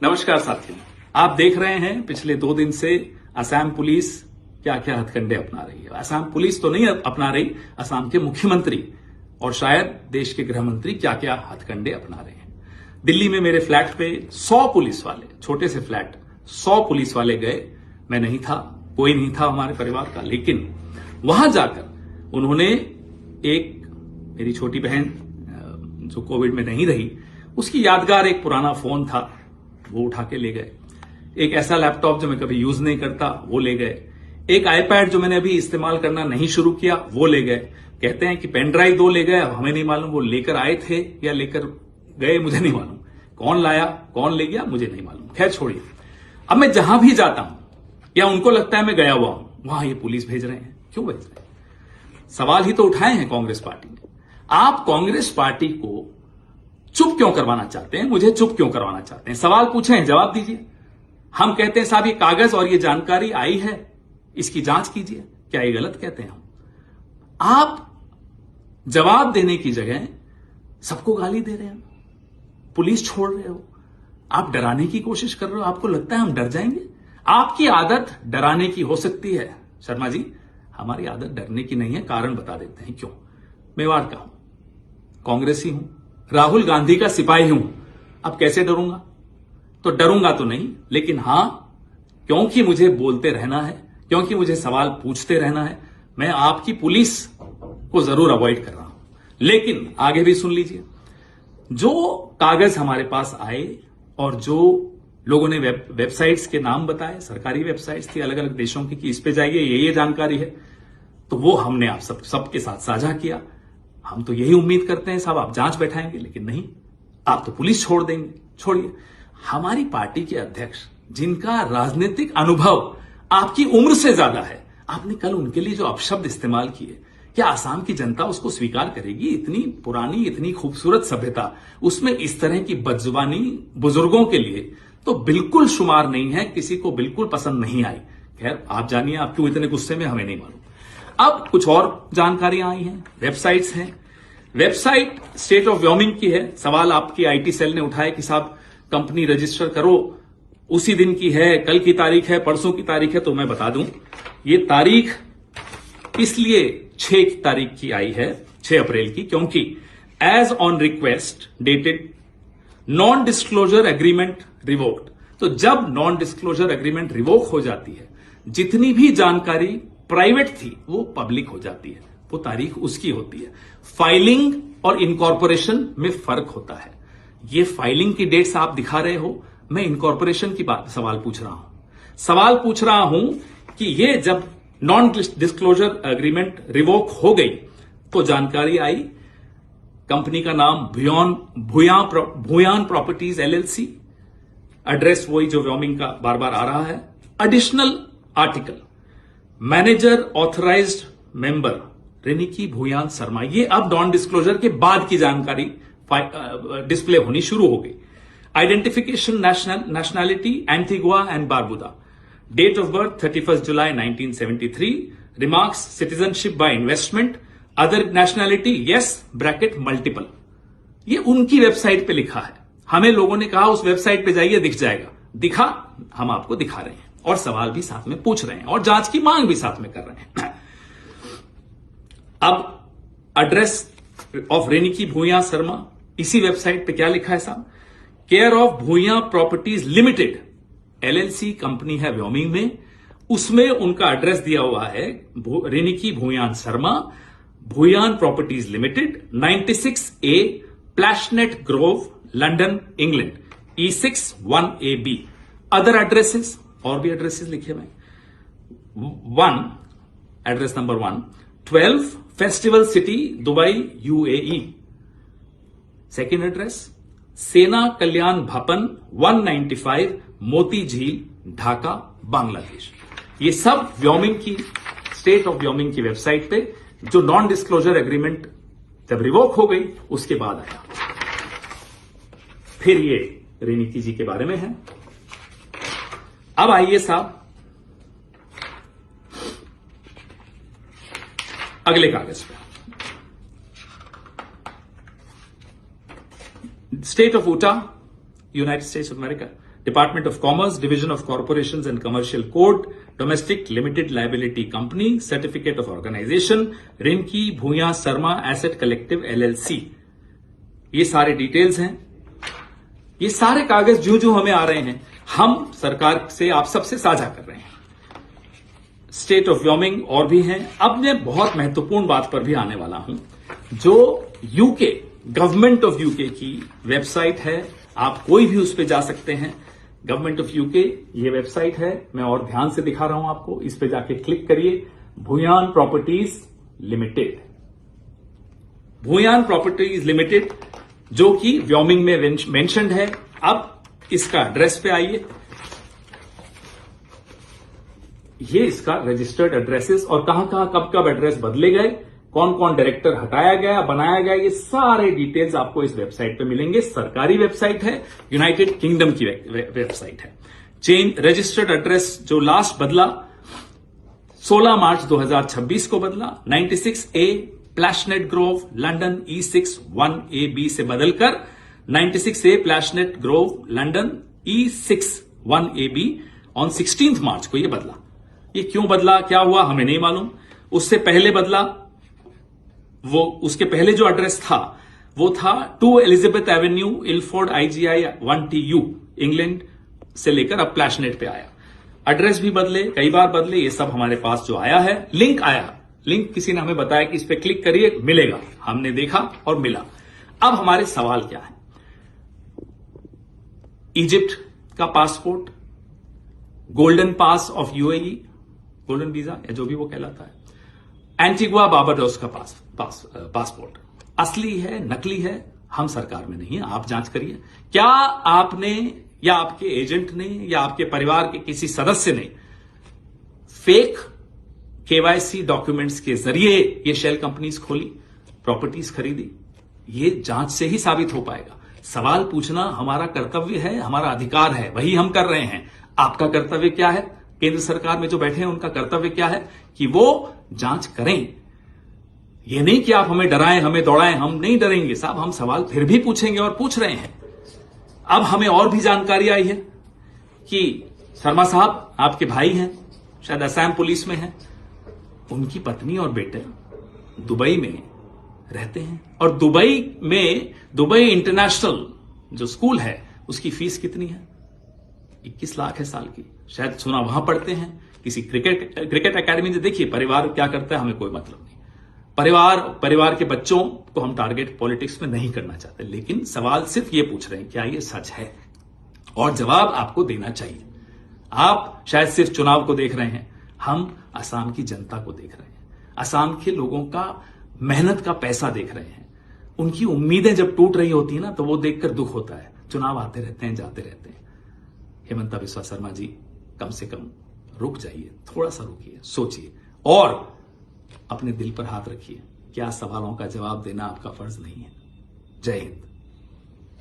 नमस्कार साथियों, आप देख रहे हैं पिछले 2 दिन से असम पुलिस क्या क्या हथकंडे अपना रही है। असम पुलिस तो नहीं अपना रही, असम के मुख्यमंत्री और शायद देश के गृह मंत्री क्या क्या हथकंडे अपना रहे हैं। दिल्ली में मेरे फ्लैट पे 100 पुलिस वाले, छोटे से फ्लैट 100 पुलिस वाले गए। मैं नहीं था, कोई नहीं था हमारे परिवार का, लेकिन वहां जाकर उन्होंने मेरी छोटी बहन जो कोविड में नहीं रही, उसकी यादगार एक पुराना फोन था, वो उठा के ले गए। एक ऐसा लैपटॉप जो मैं कभी यूज नहीं करता, वो ले गए। एक आईपैड जो मैंने अभी इस्तेमाल करना नहीं शुरू किया, वो ले गए। कहते हैं कि पेन ड्राइव 2 ले गए। अब हमें नहीं मालूम वो लेकर आए थे या लेकर गए, मुझे नहीं मालूम। कौन लाया, कौन ले गया, मुझे नहीं मालूम। खैर छोड़िए। अब मैं जहां भी जाता हूं या उनको लगता है मैं गया हुआ हूं, वहां ये पुलिस भेज रहे हैं। क्यों भेज रहे हैं? सवाल ही तो उठाए हैं कांग्रेस पार्टी ने। आप कांग्रेस पार्टी को चुप क्यों करवाना चाहते हैं? मुझे चुप क्यों करवाना चाहते हैं? सवाल पूछे हैं, जवाब दीजिए। हम कहते हैं साहब ये कागज और ये जानकारी आई है, इसकी जांच कीजिए। क्या ये गलत कहते हैं हम? आप जवाब देने की जगह सबको गाली दे रहे हैं, पुलिस छोड़ रहे हो, आप डराने की कोशिश कर रहे हो। आपको लगता है हम डर जाएंगे? आपकी आदत डराने की हो सकती है शर्मा जी, हमारी आदत डरने की नहीं है। कारण बता देते हैं क्यों। मेवाड़ का हूं, कांग्रेसी हूं, राहुल गांधी का सिपाही हूं। अब कैसे डरूंगा? तो डरूंगा तो नहीं, लेकिन हां, क्योंकि मुझे बोलते रहना है, क्योंकि मुझे सवाल पूछते रहना है, मैं आपकी पुलिस को जरूर अवॉइड कर रहा हूं। लेकिन आगे भी सुन लीजिए। जो कागज हमारे पास आए और जो लोगों ने वेबसाइट्स के नाम बताए, सरकारी वेबसाइट्स थी अलग अलग देशों की, कि इस पे जाइए, ये जानकारी है, तो वो हमने आप सबके साथ साझा किया। हम तो यही उम्मीद करते हैं साहब आप जांच बैठाएंगे, लेकिन नहीं, आप तो पुलिस छोड़ देंगे। छोड़िए, हमारी पार्टी के अध्यक्ष जिनका राजनीतिक अनुभव आपकी उम्र से ज्यादा है, आपने कल उनके लिए जो अपशब्द इस्तेमाल किए, क्या आसाम की जनता उसको स्वीकार करेगी? इतनी पुरानी, इतनी खूबसूरत सभ्यता, उसमें इस तरह की बदजुबानी बुजुर्गों के लिए तो बिल्कुल शुमार नहीं है, किसी को बिल्कुल पसंद नहीं आई। खैर आप जानिए, आप क्यों इतने गुस्से में, हमें नहीं मालूम। अब कुछ और जानकारियां आई हैं, वेबसाइट्स हैं। वेबसाइट स्टेट ऑफ व्योमिंग की है। सवाल आपकी आईटी सेल ने उठाया कि साहब कंपनी रजिस्टर करो, उसी दिन की है, कल की तारीख है, परसों की तारीख है। तो मैं बता दूं, ये तारीख इसलिए 6 तारीख की आई है, 6 अप्रैल की, क्योंकि as on request dated non disclosure agreement revoked. तो जब नॉन डिस्क्लोजर एग्रीमेंट रिवोक हो जाती है, जितनी भी जानकारी प्राइवेट थी वो पब्लिक हो जाती है, वो तारीख उसकी होती है। फाइलिंग और इनकॉर्पोरेशन में फर्क होता है। ये फाइलिंग की डेट्स आप दिखा रहे हो, मैं इनकॉर्पोरेशन की बात सवाल पूछ रहा हूं कि ये जब नॉन डिस्क्लोजर एग्रीमेंट रिवोक हो गई तो जानकारी आई, कंपनी का नाम भूयान प्रॉपर्टीज एलएलसी, एड्रेस वही जो व्योमिंग का बार बार आ रहा है। Additional article, manager authorised member Riniki Bhuyan Sharma. ये अब नॉन डिस्क्लोजर के बाद की जानकारी डिस्प्ले होनी शुरू हो गई। Identification nationality Antigua and Barbuda, date of birth 31 July 1973, remarks citizenship by investment, other nationality yes bracket multiple. ये उनकी वेबसाइट पे लिखा है। हमें लोगों ने कहा उस वेबसाइट पे जाइए, दिख जाएगा। दिखा, हम आपको दिखा रहे हैं और सवाल भी साथ में पूछ रहे हैं और जांच की मांग भी साथ में कर रहे हैं। अब एड्रेस ऑफ रेनिकी भूया शर्मा, इसी वेबसाइट पे क्या लिखा है साहब? Care of Bhuyan properties limited LLC company है व्योमिंग में, उसमें उनका एड्रेस दिया हुआ है Riniki Bhuyan Sharma, Bhuyan properties limited, 96A Plashet grove, London, England, E6 1AB। Other addresses, और भी एड्रेसेस लिखे हुए। 1 address number 1 12 festival city Dubai UAE। Second address Sena Kalyan भवन 195 मोती झील ढाका बांग्लादेश। ये सब व्योमिंग की, स्टेट ऑफ व्योमिंग की वेबसाइट पे, जो नॉन डिस्क्लोजर एग्रीमेंट जब रिवोक हो गई उसके बाद आया। फिर ये रेनिकी जी के बारे में है। अब आइए साहब अगले कागज पे। State of Utah, United States of America, department of commerce, division of corporations and commercial code, domestic limited liability company, certificate of organization, Rinki Bhuya Sharma asset collective LLC। ये सारे डिटेल्स हैं। ये सारे कागज जो हमें आ रहे हैं, हम सरकार से, आप सबसे साझा कर रहे हैं। स्टेट ऑफ व्योमिंग और भी हैं। अब मैं बहुत महत्वपूर्ण बात पर भी आने वाला हूं, जो यूके, गवर्नमेंट ऑफ यूके की वेबसाइट है। आप कोई भी उस पर जा सकते हैं। गवर्नमेंट ऑफ यूके ये वेबसाइट है। मैं और ध्यान से दिखा रहा हूं आपको। इस पे जाके क्लिक करिए। Bhuyan properties limited, Bhuyan properties limited, जो कि व्योमिंग में मेंशन्ड है। अब इसका एड्रेस पे आइए। ये इसका रजिस्टर्ड एड्रेसेस और कहां कहां कब कब एड्रेस बदले गए, कौन कौन डायरेक्टर हटाया गया, बनाया गया, ये सारे डिटेल्स आपको इस वेबसाइट पे मिलेंगे। सरकारी वेबसाइट है, यूनाइटेड किंगडम की वेबसाइट है। चेंज रजिस्टर्ड एड्रेस जो लास्ट बदला 16 मार्च 2026 को बदला, 96A Plashet grove London E6 1AB से बदलकर 96A Plashet grove London E6 1AB on 16 March को यह बदला। ये क्यों बदला, क्या हुआ, हमें नहीं मालूम। उससे पहले बदला, वो उसके पहले जो एड्रेस था वो था 2 Elizabeth Avenue Ilford IGI 1TU England से लेकर अब प्लैशनेट पे आया। एड्रेस भी बदले, कई बार बदले। ये सब हमारे पास जो आया है, लिंक आया, लिंक किसी ने हमें बताया कि इस पे क्लिक करिए, मिलेगा। हमने देखा और मिला। अब हमारे सवाल क्या है? इजिप्ट का passport, Golden Pass of UAE, golden visa या जो भी वो कहलाता है, एंटीगुआ बारबाडोस का पासपोर्ट असली है, नकली है, हम सरकार में नहीं है, आप जांच करिए। क्या आपने या आपके एजेंट ने या आपके परिवार के किसी सदस्य ने फेक KYC डॉक्यूमेंट्स के जरिए ये शेल कंपनीज खोली, प्रॉपर्टीज खरीदी? ये जांच से ही साबित हो पाएगा। सवाल पूछना हमारा कर्तव्य है, हमारा अधिकार है, वही हम कर रहे हैं। आपका कर्तव्य क्या है? केंद्र सरकार में जो बैठे हैं उनका कर्तव्य क्या है कि वो जांच करें। ये नहीं कि आप हमें डराएं, हमें दौड़ाएं। हम नहीं डरेंगे साहब, हम सवाल फिर भी पूछेंगे और पूछ रहे हैं। अब हमें और भी जानकारी आई है कि शर्मा साहब आपके भाई हैं, शायद असम पुलिस में हैं, उनकी पत्नी और बेटे दुबई में रहते हैं। और दुबई इंटरनेशनल जो स्कूल है उसकी फीस कितनी है? 21 लाख है साल की। शायद सुना वहां पढ़ते हैं किसी क्रिकेट एकेडमी में। देखिए परिवार क्या करता है हमें कोई मतलब नहीं। परिवार के बच्चों को हम टारगेट पॉलिटिक्स में नहीं करना चाहते, लेकिन सवाल सिर्फ ये पूछ रहे हैं क्या ये सच है, और जवाब आपको देना चाहिए। आप शायद सिर्फ चुनाव को देख रहे हैं, हम असम की जनता को देख रहे हैं, असम के लोगों का मेहनत का पैसा देख रहे हैं। उनकी उम्मीदें जब टूट रही होती है ना, तो वो देखकर दुख होता है। चुनाव आते रहते हैं, जाते रहते हैं। हेमंता बिस्वा शर्मा जी, कम से कम रुक जाइए, थोड़ा सा रुकिए, सोचिए और अपने दिल पर हाथ रखिए। क्या सवालों का जवाब देना आपका फर्ज नहीं है? जय हिंद।